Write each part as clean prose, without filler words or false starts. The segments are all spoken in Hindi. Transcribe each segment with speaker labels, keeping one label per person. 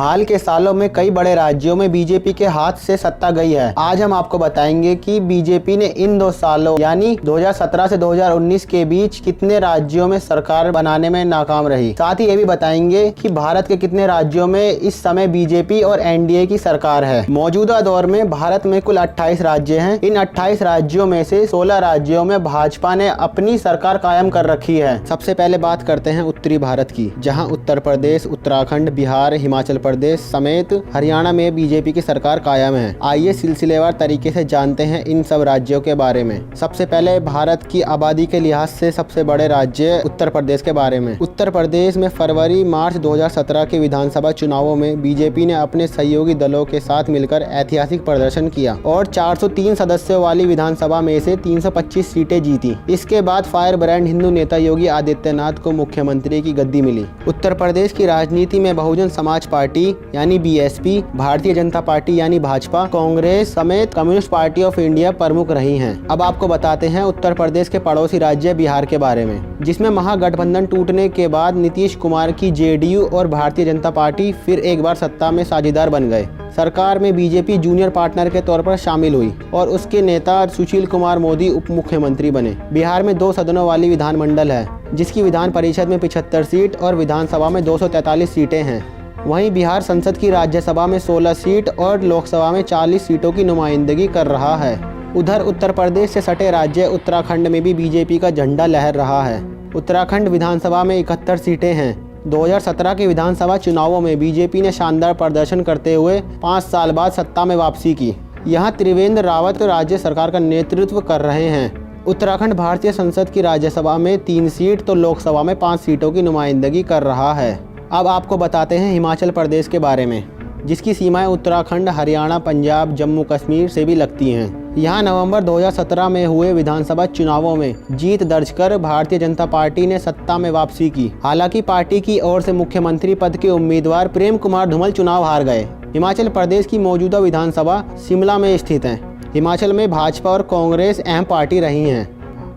Speaker 1: हाल के सालों में कई बड़े राज्यों में बीजेपी के हाथ से सत्ता गई है। आज हम आपको बताएंगे कि बीजेपी ने इन 2 सालों यानी 2017 से 2019 के बीच कितने राज्यों में सरकार बनाने में नाकाम रही। साथ ही ये भी बताएंगे कि भारत के कितने राज्यों में इस समय बीजेपी और एनडीए की सरकार है। मौजूदा दौर में भारत में कुल 28 राज्य हैं। इन 28 राज्यों में से 16 राज्यों में भाजपा ने अपनी सरकार कायम कर रखी है। सबसे पहले बात करते हैं उत्तरी भारत की, जहाँ उत्तर प्रदेश, उत्तराखंड, बिहार, हिमाचल प्रदेश समेत हरियाणा में बीजेपी की सरकार कायम है। आइए सिलसिलेवार तरीके से जानते हैं इन सब राज्यों के बारे में। सबसे पहले भारत की आबादी के लिहाज से सबसे बड़े राज्य उत्तर प्रदेश के बारे में। उत्तर प्रदेश में फरवरी मार्च 2017 के विधानसभा चुनावों में बीजेपी ने अपने सहयोगी दलों के साथ मिलकर ऐतिहासिक प्रदर्शन किया और 403 सदस्यों वाली विधानसभा में से 325 सीटें जीती। इसके बाद फायर ब्रांड हिंदू नेता योगी आदित्यनाथ को मुख्यमंत्री की गद्दी मिली। उत्तर प्रदेश की राजनीति में बहुजन समाज पार्टी यानी बीएसपी, भारतीय जनता पार्टी यानी भाजपा, कांग्रेस समेत कम्युनिस्ट पार्टी ऑफ इंडिया प्रमुख रही हैं। अब आपको बताते हैं उत्तर प्रदेश के पड़ोसी राज्य बिहार के बारे में, जिसमें महागठबंधन टूटने के बाद नीतीश कुमार की जेडीयू और भारतीय जनता पार्टी फिर एक बार सत्ता में साझेदार बन गए। सरकार में बीजेपी जूनियर पार्टनर के तौर पर शामिल हुई और उसके नेता सुशील कुमार मोदी उप मुख्यमंत्री बने। बिहार में 2 सदनों वाली विधानमंडल है, जिसकी विधान परिषद में 75 सीट और विधानसभा में 243 सीटें हैं। वहीं बिहार संसद की राज्यसभा में 16 सीट और लोकसभा में 40 सीटों की नुमाइंदगी कर रहा है। उधर उत्तर प्रदेश से सटे राज्य उत्तराखंड में भी बीजेपी का झंडा लहर रहा है। उत्तराखंड विधानसभा में 71 सीटें हैं। 2017 के विधानसभा चुनावों में बीजेपी ने शानदार प्रदर्शन करते हुए 5 साल बाद सत्ता में वापसी की। यहाँ त्रिवेंद्र रावत राज्य सरकार का नेतृत्व कर रहे हैं। उत्तराखंड भारतीय संसद की राज्यसभा में 3 सीट तो लोकसभा में 5 सीटों की नुमाइंदगी कर रहा है। अब आपको बताते हैं हिमाचल प्रदेश के बारे में, जिसकी सीमाएं उत्तराखंड, हरियाणा, पंजाब, जम्मू कश्मीर से भी लगती हैं। यहाँ नवंबर 2017 में हुए विधानसभा चुनावों में जीत दर्ज कर भारतीय जनता पार्टी ने सत्ता में वापसी की। हालांकि पार्टी की ओर से मुख्यमंत्री पद के उम्मीदवार प्रेम कुमार धूमल चुनाव हार गए। हिमाचल प्रदेश की मौजूदा विधानसभा शिमला में स्थित है। हिमाचल में भाजपा और कांग्रेस अहम पार्टी रही हैं।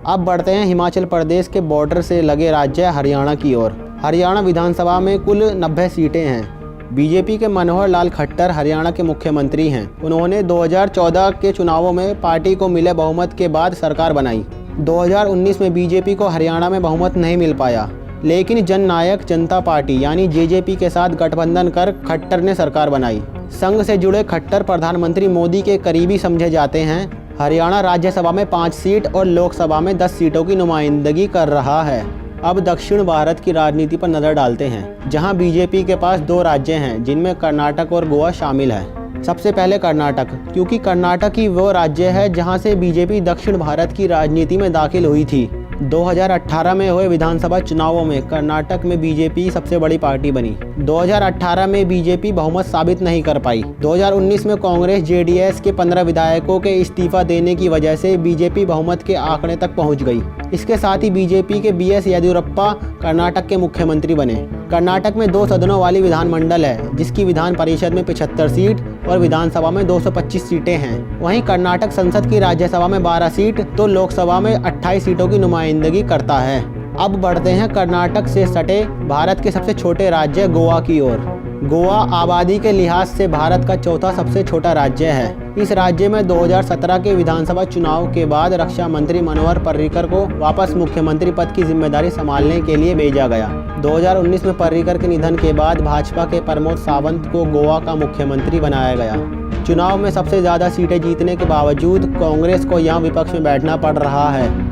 Speaker 1: अब बढ़ते हैं हिमाचल प्रदेश के बॉर्डर से लगे राज्य हरियाणा की ओर। हरियाणा विधानसभा में कुल 90 सीटें हैं। बीजेपी के मनोहर लाल खट्टर हरियाणा के मुख्यमंत्री हैं। उन्होंने 2014 के चुनावों में पार्टी को मिले बहुमत के बाद सरकार बनाई। 2019 में बीजेपी को हरियाणा में बहुमत नहीं मिल पाया, लेकिन जननायक जनता पार्टी यानी जेजेपी के साथ गठबंधन कर खट्टर ने सरकार बनाई। संघ से जुड़े खट्टर प्रधानमंत्री मोदी के करीबी समझे जाते हैं। हरियाणा राज्यसभा में 5 सीट और लोकसभा में 10 सीटों की नुमाइंदगी कर रहा है। अब दक्षिण भारत की राजनीति पर नजर डालते हैं, जहां बीजेपी के पास 2 राज्य हैं, जिनमें कर्नाटक और गोवा शामिल है। सबसे पहले कर्नाटक, क्योंकि कर्नाटक ही वो राज्य है जहां से बीजेपी दक्षिण भारत की राजनीति में दाखिल हुई थी। 2018 में हुए विधानसभा चुनावों में कर्नाटक में बीजेपी सबसे बड़ी पार्टी बनी। 2018 में बीजेपी बहुमत साबित नहीं कर पाई। 2019 में कांग्रेस जेडीएस के 15 विधायकों के इस्तीफा देने की वजह से बीजेपी बहुमत के आंकड़े तक पहुंच गई। इसके साथ ही बीजेपी के बीएस येदियुरप्पा कर्नाटक के मुख्यमंत्री बने। कर्नाटक में 2 सदनों वाली विधानमंडल है, जिसकी विधान परिषद में 75 सीट और विधानसभा में 225 सीटें हैं। वहीं कर्नाटक संसद की राज्यसभा में 12 सीट तो लोकसभा में 28 सीटों की नुमाइंदगी करता है। अब बढ़ते हैं कर्नाटक से सटे भारत के सबसे छोटे राज्य गोवा की ओर। गोवा आबादी के लिहाज से भारत का 4था सबसे छोटा राज्य है। इस राज्य में 2017 के विधानसभा चुनाव के बाद रक्षा मंत्री मनोहर पर्रिकर को वापस मुख्यमंत्री पद की जिम्मेदारी संभालने के लिए भेजा गया। 2019 में पर्रिकर के निधन के बाद भाजपा के प्रमोद सावंत को गोवा का मुख्यमंत्री बनाया गया। चुनाव में सबसे ज्यादा सीटें जीतने के बावजूद कांग्रेस को यहाँ विपक्ष में बैठना पड़ रहा है।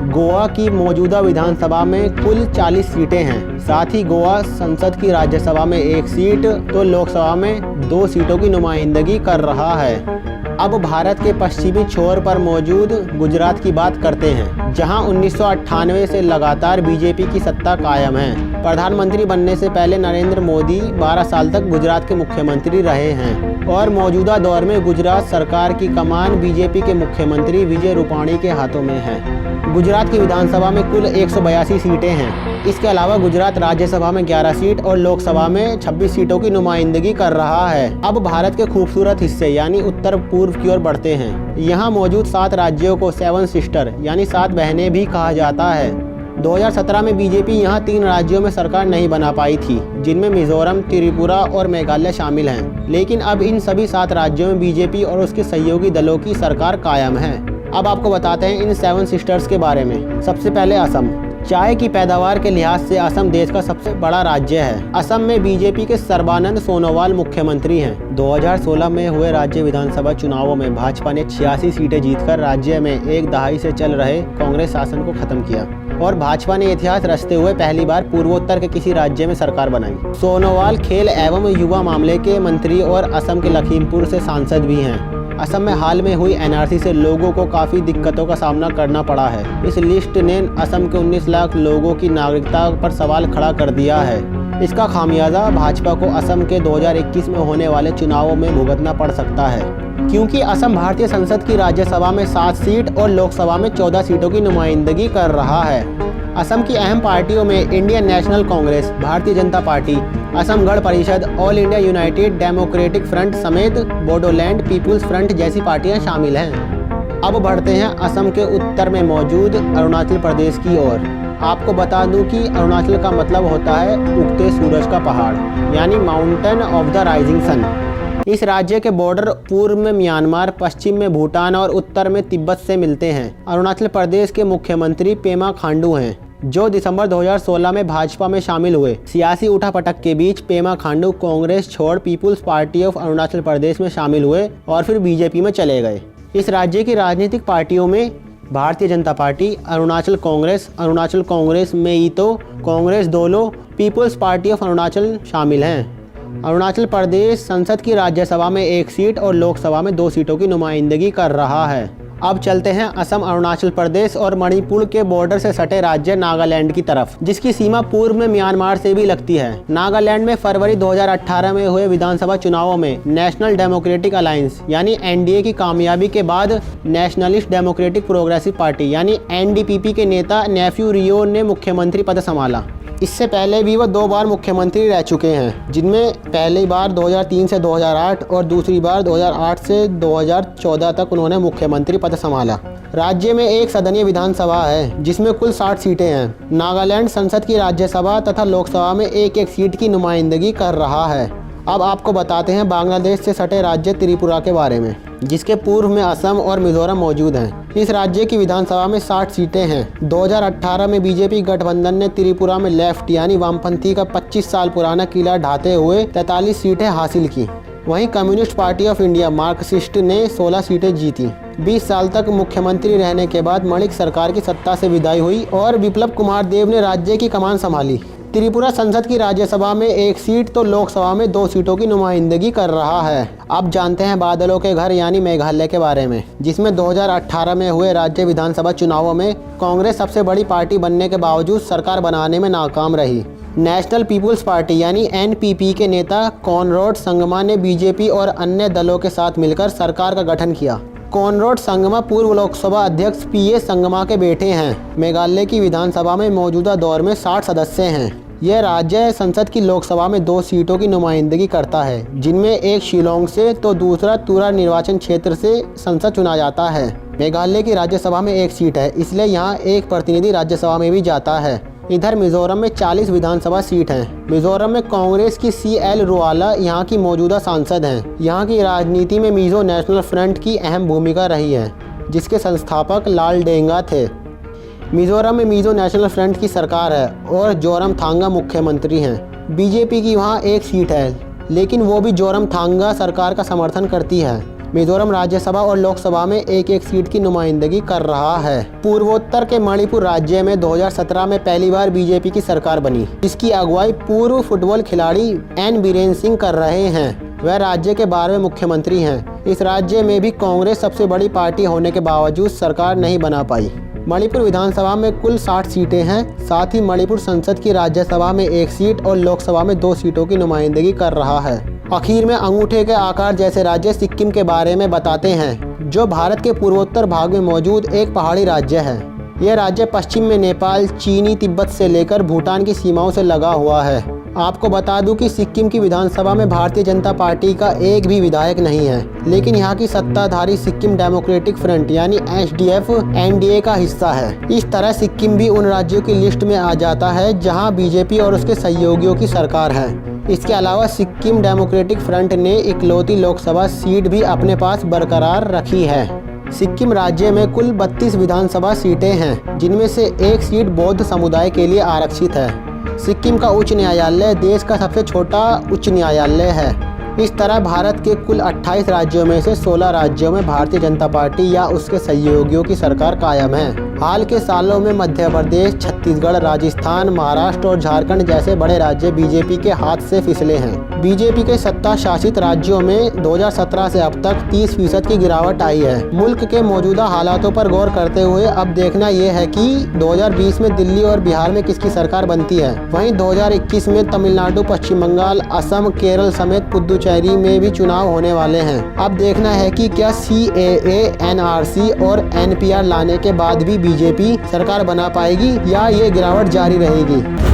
Speaker 1: गोवा की मौजूदा विधानसभा में कुल 40 सीटें हैं। साथ ही गोवा संसद की राज्यसभा में 1 सीट तो लोकसभा में 2 सीटों की नुमाइंदगी कर रहा है। अब भारत के पश्चिमी छोर पर मौजूद गुजरात की बात करते हैं, जहां 1998 से लगातार बीजेपी की सत्ता कायम है। प्रधानमंत्री बनने से पहले नरेंद्र मोदी 12 साल तक गुजरात के मुख्यमंत्री रहे हैं और मौजूदा दौर में गुजरात सरकार की कमान बीजेपी के मुख्यमंत्री विजय रूपाणी के हाथों में है। गुजरात की विधानसभा में कुल 182 सीटें हैं। इसके अलावा गुजरात राज्यसभा में 11 सीट और लोकसभा में 26 सीटों की नुमाइंदगी कर रहा है। अब भारत के खूबसूरत हिस्से यानी उत्तर पूर्व की ओर बढ़ते हैं। यहाँ मौजूद 7 राज्यों को 7 सिस्टर यानी 7 बहनें भी कहा जाता है। 2017 में बीजेपी यहाँ 3 राज्यों में सरकार नहीं बना पाई थी, जिनमें मिजोरम, त्रिपुरा और मेघालय शामिल हैं। लेकिन अब इन सभी 7 राज्यों में बीजेपी और उसके सहयोगी दलों की सरकार कायम है। अब आपको बताते हैं इन 7 सिस्टर्स के बारे में। सबसे पहले असम। चाय की पैदावार के लिहाज से असम देश का सबसे बड़ा राज्य है। असम में बीजेपी के सर्बानंद सोनोवाल मुख्यमंत्री हैं। 2016 में हुए राज्य विधानसभा चुनावों में भाजपा ने 86 सीटें जीतकर राज्य में एक दहाई से चल रहे कांग्रेस शासन को खत्म किया और भाजपा ने इतिहास रचते हुए पहली बार पूर्वोत्तर के किसी राज्य में सरकार बनाई। सोनोवाल खेल एवं युवा मामले के मंत्री और असम के लखीमपुर से सांसद भी हैं। असम में हाल में हुई एनआरसी से लोगों को काफ़ी दिक्कतों का सामना करना पड़ा है। इस लिस्ट ने असम के 19 लाख लोगों की नागरिकता पर सवाल खड़ा कर दिया है। इसका खामियाजा भाजपा को असम के 2021 में होने वाले चुनावों में भुगतना पड़ सकता है, क्योंकि असम भारतीय संसद की राज्यसभा में 7 सीट और लोकसभा में 14 सीटों की नुमाइंदगी कर रहा है। असम की अहम पार्टियों में Indian national Congress, Bharatiya Janata party, Assam Gana Parishad, all India United democratic front समेत बोडोलैंड पीपुल्स फ्रंट जैसी पार्टियां शामिल हैं। अब बढ़ते हैं असम के उत्तर में मौजूद अरुणाचल प्रदेश की ओर। आपको बता दूं कि अरुणाचल का मतलब होता है उगते सूरज का पहाड़, यानी mountain of the rising sun. इस राज्य के बॉर्डर पूर्व में म्यांमार, पश्चिम में भूटान और उत्तर में तिब्बत से मिलते हैं। अरुणाचल प्रदेश के मुख्यमंत्री पेमा खांडू हैं, जो दिसंबर 2016 में भाजपा में शामिल हुए। सियासी उठापटक के बीच पेमा खांडू कांग्रेस छोड़ people's party of Arunachal Pradesh में शामिल हुए और फिर बीजेपी में चले गए। इस राज्य की राजनीतिक पार्टियों में भारतीय जनता पार्टी, अरुणाचल कांग्रेस मेईतो कांग्रेस दोलो, पीपुल्स पार्टी ऑफ अरुणाचल शामिल हैं। अरुणाचल प्रदेश संसद की राज्यसभा में 1 सीट और लोकसभा में 2 सीटों की नुमाइंदगी कर रहा है। अब चलते हैं असम, अरुणाचल प्रदेश और मणिपुर के बॉर्डर से सटे राज्य नागालैंड की तरफ, जिसकी सीमा पूर्व में म्यांमार से भी लगती है। नागालैंड में फरवरी 2018 में हुए विधानसभा चुनावों में नेशनल डेमोक्रेटिक अलायंस यानी एनडीए की कामयाबी के बाद नेशनलिस्ट डेमोक्रेटिक प्रोग्रेसिव पार्टी यानी एनडीपीपी के नेता नेफ्यू रियो ने मुख्यमंत्री पद संभाला। इससे पहले भी वह 2 बार मुख्यमंत्री रह चुके हैं, जिनमें पहली बार 2003 से 2008 और दूसरी बार 2008 से 2014 तक उन्होंने मुख्यमंत्री पद संभाला। राज्य में 1 सदनीय विधानसभा है, जिसमें कुल 60 सीटें हैं। नागालैंड संसद की राज्यसभा तथा लोकसभा में 1-1 सीट की नुमाइंदगी कर रहा है। अब आपको बताते हैं बांग्लादेश से सटे राज्य त्रिपुरा के बारे में, जिसके पूर्व में असम और मिजोरम मौजूद हैं। इस राज्य की विधानसभा में 60 सीटें हैं। 2018 में बीजेपी गठबंधन ने त्रिपुरा में लेफ्ट यानी वामपंथी का 25 साल पुराना किला ढाते हुए 43 सीटें हासिल की। वहीं communist party of India Marxist ने 16 सीटें जीती। 20 साल तक मुख्यमंत्री रहने के बाद मणिक सरकार की सत्ता से विदाई हुई और बिप्लब कुमार देव ने राज्य की कमान संभाली। त्रिपुरा संसद की राज्यसभा में 1 सीट तो लोकसभा में 2 सीटों की नुमाइंदगी कर रहा है। अब जानते हैं बादलों के घर यानी मेघालय के बारे में, जिसमें 2018 में हुए राज्य विधानसभा चुनावों में कांग्रेस सबसे बड़ी पार्टी बनने के बावजूद सरकार बनाने में नाकाम रही। नेशनल पीपुल्स पार्टी यानी एनपीपी के नेता कॉनराड संगमा ने बीजेपी और अन्य दलों के साथ मिलकर सरकार का गठन किया। कॉनराड संगमा पूर्व लोकसभा अध्यक्ष पीए संगमा के बेटे हैं। मेघालय की विधानसभा में मौजूदा दौर में 60 सदस्य हैं। यह राज्य संसद की लोकसभा में 2 सीटों की नुमाइंदगी करता है, जिनमें एक शिलोंग से तो दूसरा तुरा निर्वाचन क्षेत्र से संसद चुना जाता है। मेघालय की राज्यसभा में 1 सीट है, इसलिए यहाँ एक प्रतिनिधि राज्यसभा में भी जाता है। इधर मिजोरम में 40 विधानसभा सीट हैं। मिजोरम में कांग्रेस की CL रुआला यहाँ की मौजूदा सांसद हैं। यहाँ की राजनीति में मिजो नेशनल फ्रंट की अहम भूमिका रही है, जिसके संस्थापक लाल डेंगा थे। मिजोरम में मिजो नेशनल फ्रंट की सरकार है और जोरमथांगा मुख्यमंत्री हैं। बीजेपी की वहाँ 1 सीट है, लेकिन वो भी जोरमथांगा सरकार का समर्थन करती है। मिजोरम राज्यसभा और लोकसभा में 1-1 सीट की नुमाइंदगी कर रहा है। पूर्वोत्तर के मणिपुर राज्य में 2017 में पहली बार बीजेपी की सरकार बनी, जिसकी अगुवाई पूर्व फुटबॉल खिलाड़ी एन बीरेन सिंह कर रहे हैं। वह राज्य के 12वें मुख्यमंत्री हैं। इस राज्य में भी कांग्रेस सबसे बड़ी पार्टी होने के बावजूद सरकार नहीं बना पाई। मणिपुर विधानसभा में कुल 60 सीटें हैं। साथ ही मणिपुर संसद की राज्यसभा में 1 सीट और लोकसभा में 2 सीटों की नुमाइंदगी कर रहा है। आखिर में अंगूठे के आकार जैसे राज्य सिक्किम के बारे में बताते हैं, जो भारत के पूर्वोत्तर भाग में मौजूद एक पहाड़ी राज्य है। यह राज्य पश्चिम में नेपाल, चीनी तिब्बत से लेकर भूटान की सीमाओं से लगा हुआ है। आपको बता दूं कि सिक्किम की विधानसभा में भारतीय जनता पार्टी का एक भी विधायक नहीं है, लेकिन यहाँ की सत्ताधारी सिक्किम डेमोक्रेटिक फ्रंट यानी SDF NDA का हिस्सा है। इस तरह सिक्किम भी उन राज्यों की लिस्ट में आ जाता है जहाँ बीजेपी और उसके सहयोगियों की सरकार है। इसके अलावा सिक्किम डेमोक्रेटिक फ्रंट ने इकलौती लोकसभा सीट भी अपने पास बरकरार रखी है। सिक्किम राज्य में कुल 32 विधानसभा सीटें हैं, जिनमें से एक सीट बौद्ध समुदाय के लिए आरक्षित है। सिक्किम का उच्च न्यायालय देश का सबसे छोटा उच्च न्यायालय है। इस तरह भारत के कुल 28 राज्यों में से 16 राज्यों में भारतीय जनता पार्टी या उसके सहयोगियों की सरकार कायम है। हाल के सालों में मध्य प्रदेश, छत्तीसगढ़, राजस्थान, महाराष्ट्र और झारखंड जैसे बड़े राज्य बीजेपी के हाथ से फिसले हैं। बीजेपी के सत्ता शासित राज्यों में 2017 से अब तक 30% की गिरावट आई है। मुल्क के मौजूदा हालातों पर गौर करते हुए अब देखना यह है कि 2020 में दिल्ली और बिहार में किसकी सरकार बनती है। वहीं 2021 में तमिलनाडु, पश्चिम बंगाल, असम, केरल समेत पुदुचेरी में भी चुनाव होने वाले हैं। अब देखना है कि क्या CAA, NRC और NPR लाने के बाद भी बीजेपी सरकार बना पाएगी या ये गिरावट जारी रहेगी।